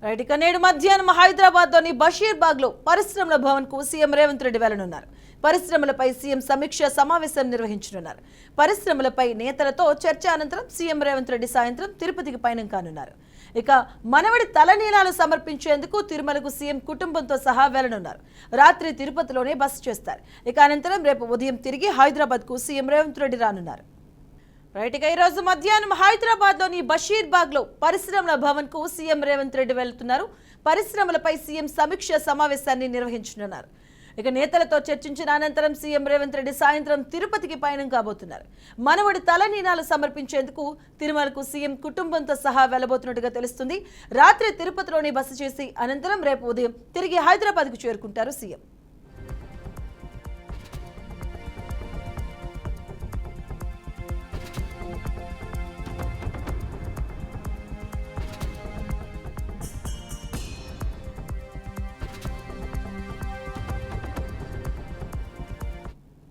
Right ఇక నేడు మధ్యాహ్నం హైదరాబాద్లోని బషీర్బాగ్లో పరిశ్రమల భవన్కు సీఎం రేవంత్ రెడ్డి వెళ్లనున్నారు. పరిశ్రమలపై సీఎం సమీక్ష సమావేశం నిర్వహించనున్నారు. పరిశ్రమలపై నేతలతో చర్చ అనంతరం సీఎం రేవంత్ రెడ్డి సాయంత్రం తిరుపతికి పయనం కానున్నారు. ఇక మనవడి తలనీలాలు సమర్పించేందుకు తిరుమలకు సీఎం కుటుంబంతో సహా వెళ్లనున్నారు. రాత్రి తిరుపతిలోనే బస చేస్తారు. ఇక అనంతరం రేపు ఉదయం తిరిగి హైదరాబాద్కు సీఎం రేవంత్ రెడ్డి రానున్నారు. రైట్ ఇక ఈరోజు మధ్యాహ్నం హైదరాబాద్లోని బషీర్బాగ్లో పరిశ్రమల భవన్కు సీఎం రేవంత్ రెడ్డి వెళ్తున్నారు. పరిశ్రమలపై సీఎం సమీక్ష సమావేశాన్ని నిర్వహించనున్నారు. ఇక నేతలతో చర్చించిన అనంతరం సీఎం రేవంత్ రెడ్డి సాయంత్రం తిరుపతికి పయనం కాబోతున్నారు. మనవడి తలనీలాలు సమర్పించేందుకు తిరుమలకు సీఎం కుటుంబంతో సహా వెళ్లబోతున్నట్టుగా తెలుస్తుంది. రాత్రి తిరుపతిలోని బస చేసి అనంతరం రేపు ఉదయం తిరిగి హైదరాబాద్కు చేరుకుంటారు సీఎం.